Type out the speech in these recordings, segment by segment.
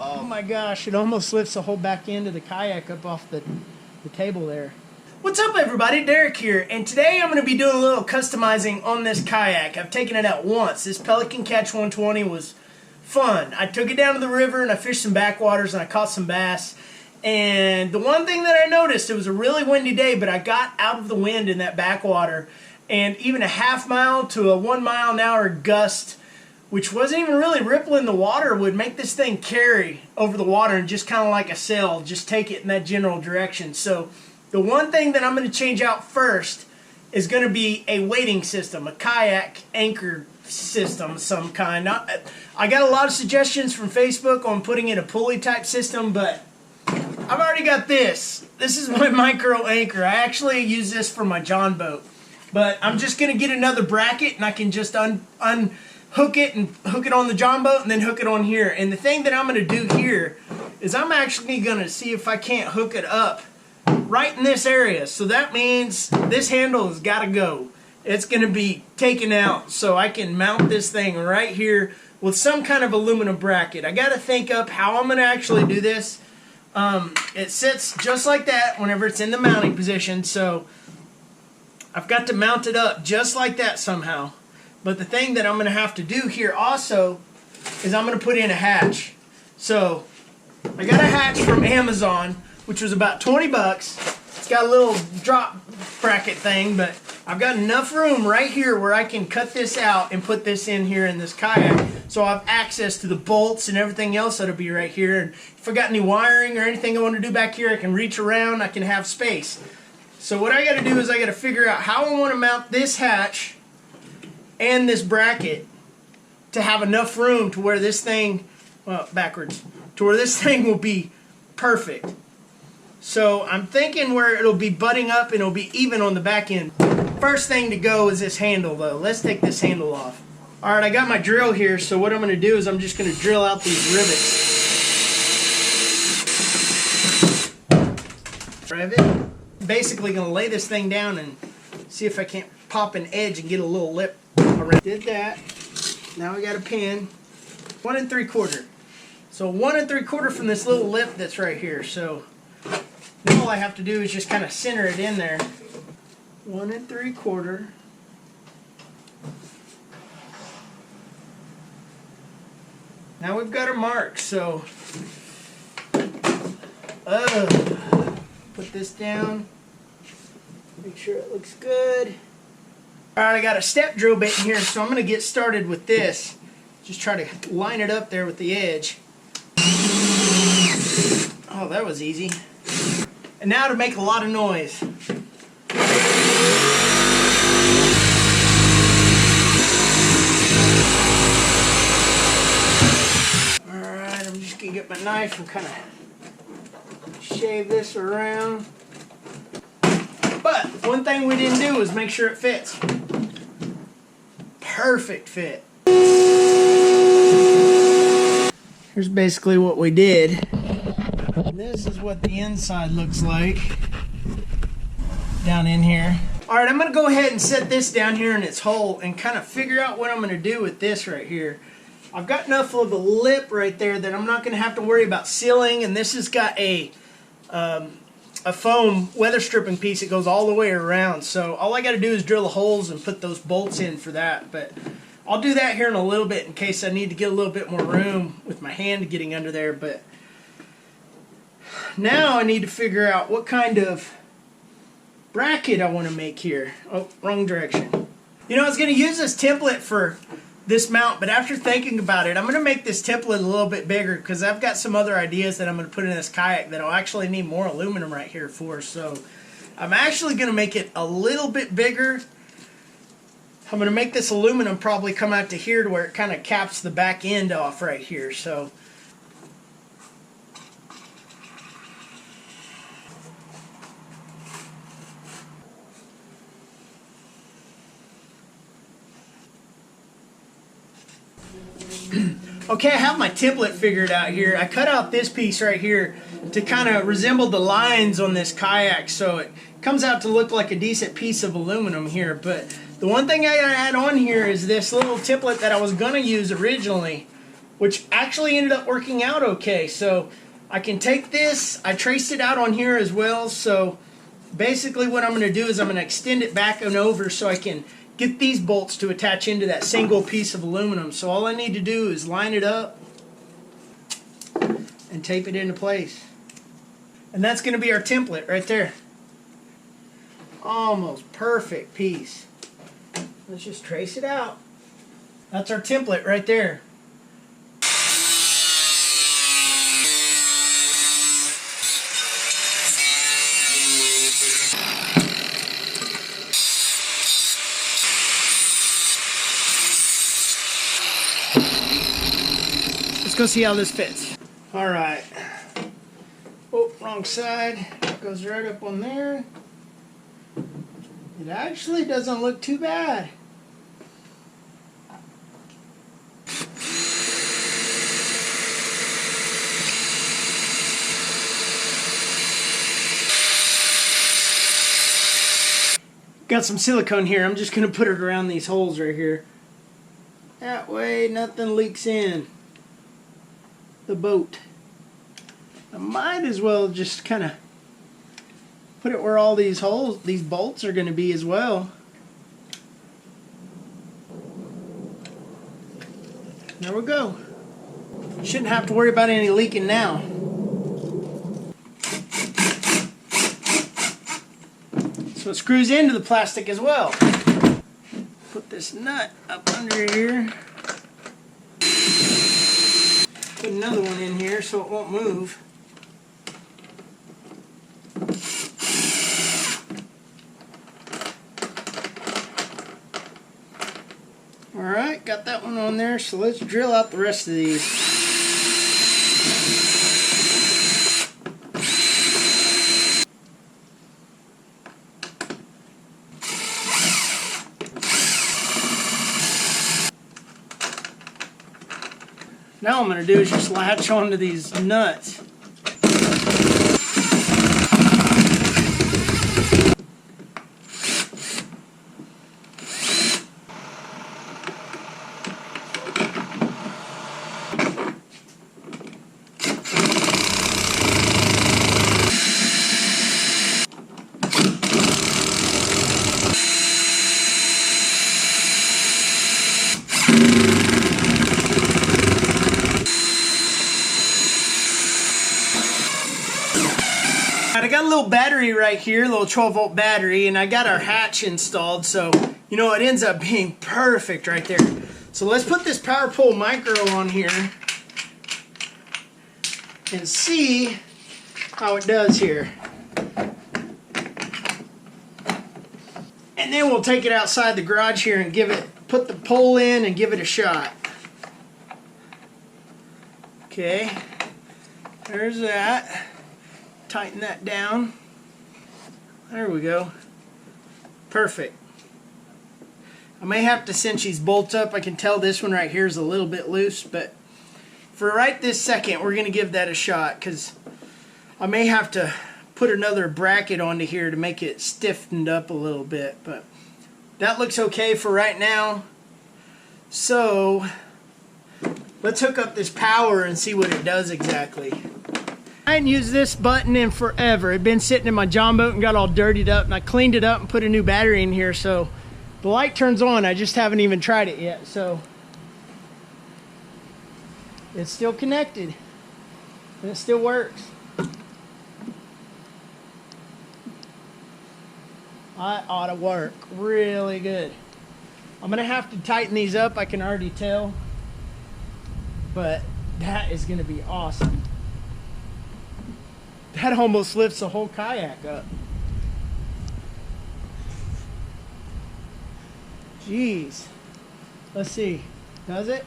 Oh my gosh, it almost lifts the whole back end of the kayak up off the table there. What's up everybody, Derek here, and today I'm going to be doing a little customizing on this kayak. I've taken it out once. This Pelican Catch 120 was fun. I took it down to the river and I fished some backwaters and I caught some bass. And the one thing that I noticed, it was a really windy day, but I got out of the wind in that backwater, and even a half mile to a 1 mile an hour gust, which wasn't even really rippling the water, would make this thing carry over the water and just kind of like a sail, just take it in that general direction. So the one thing that I'm going to change out first is going to be a weighting system, a kayak anchor system of some kind. I got a lot of suggestions from Facebook on putting in a pulley type system, but I've already got this. This is my micro anchor. I actually use this for my John boat, but I'm just going to get another bracket and I can just unhook it and hook it on the John boat and then hook it on here. And the thing that I'm going to do here is I'm actually going to see if I can't hook it up right in this area. So that means this handle has got to go. It's going to be taken out so I can mount this thing right here with some kind of aluminum bracket. I got to think up how I'm going to actually do this. It sits just like that whenever it's in the mounting position, so I've got to mount it up just like that somehow. But the thing that I'm going to have to do here also is I'm going to put in a hatch. So I got a hatch from Amazon, which was about 20 bucks. It's got a little drop bracket thing, but I've got enough room right here where I can cut this out and put this in here in this kayak, so I have access to the bolts and everything else that'll be right here. And if I got any wiring or anything I want to do back here, I can reach around, I can have space. So what I got to do is I got to figure out how I want to mount this hatch and this bracket to have enough room to where this thing, well, backwards, to where this thing will be perfect. So I'm thinking where it'll be butting up and it'll be even on the back end. First thing to go is this handle though. Let's take this handle off. Alright, I got my drill here, so what I'm going to do is I'm just going to drill out these rivets. Rivet. Basically going to lay this thing down and see if I can't pop an edge and get a little lip around. Did that. Now we got a pin. 1 3/4. So 1 3/4 from this little lip that's right here. So now all I have to do is just kind of center it in there. 1 3/4. Now we've got our mark, so put this down, make sure it looks good. Alright, I got a step drill bit in here, so I'm going to get started with this. Just try to line it up there with the edge. Oh, that was easy. And now to make a lot of noise. Alright, I'm just going to get my knife and kind of shave this around. But one thing we didn't do is make sure it fits. Perfect fit. Here's basically what we did. This is what the inside looks like down in here. Alright, I'm going to go ahead and set this down here in its hole and kind of figure out what I'm going to do with this right here. I've got enough of a lip right there that I'm not going to have to worry about sealing, and this has got a foam weather stripping piece that goes all the way around. So all I got to do is drill the holes and put those bolts in for that. But I'll do that here in a little bit in case I need to get a little bit more room with my hand getting under there. But now I need to figure out what kind of bracket I want to make here. Oh, wrong direction. You know, I was going to use this template for this mount, but after thinking about it, I'm going to make this template a little bit bigger because I've got some other ideas that I'm going to put in this kayak that I'll actually need more aluminum right here for. So I'm actually going to make it a little bit bigger. I'm going to make this aluminum probably come out to here to where it kind of caps the back end off right here. So okay, I have my template figured out here. I cut out this piece right here to kind of resemble the lines on this kayak, so it comes out to look like a decent piece of aluminum here. But the one thing I gotta add on here is this little template that I was gonna use originally which actually ended up working out okay. So I can take this, I traced it out on here as well, so basically what I'm going to do is I'm going to extend it back and over so I can get these bolts to attach into that single piece of aluminum. So all I need to do is line it up and tape it into place. And that's going to be our template right there. Almost perfect piece. Let's just trace it out. That's our template right there. Let's go see how this fits. All right. Oh, wrong side. Goes right up on there. It actually doesn't look too bad. Got some silicone here. I'm just going to put it around these holes right here. That way nothing leaks in the boat. I might as well just kind of put it where all these holes, these bolts are going to be as well. There we go. Shouldn't have to worry about any leaking now. So it screws into the plastic as well. Put this nut up under here. Put another one in here so it won't move. Alright, got that one on there, so let's drill out the rest of these. Now what I'm going to do is just latch onto these nuts. I got a little battery right here, a little 12-volt battery, and I got our hatch installed, so you know it ends up being perfect right there. So let's put this power pole micro on here and see how it does here. And then we'll take it outside the garage here and put the pole in and give it a shot. Okay, there's that. Tighten that down. There we go. Perfect. I may have to cinch these bolts up. I can tell this one right here is a little bit loose, but for right this second, we're going to give that a shot because I may have to put another bracket onto here to make it stiffened up a little bit, but that looks okay for right now. So let's hook up this power and see what it does exactly. I hadn't used this button in forever. It'd been sitting in my John boat and got all dirtied up, and I cleaned it up and put a new battery in here, so the light turns on. I just haven't even tried it yet, so it's still connected and it still works. I ought to work really good. I'm gonna have to tighten these up, I can already tell, but that is gonna be awesome. That almost lifts the whole kayak up. Jeez. Let's see. Does it?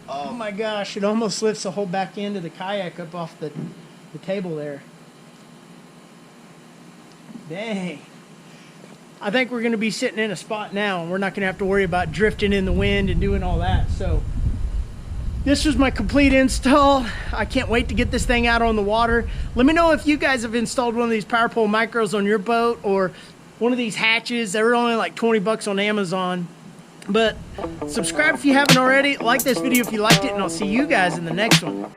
Oh my gosh, it almost lifts the whole back end of the kayak up off the table there. Dang. I think we're going to be sitting in a spot now, and we're not going to have to worry about drifting in the wind and doing all that. So this was my complete install. I can't wait to get this thing out on the water. Let me know if you guys have installed one of these power pole micros on your boat or one of these hatches. They were only like 20 bucks on Amazon. But subscribe if you haven't already. Like this video if you liked it, and I'll see you guys in the next one.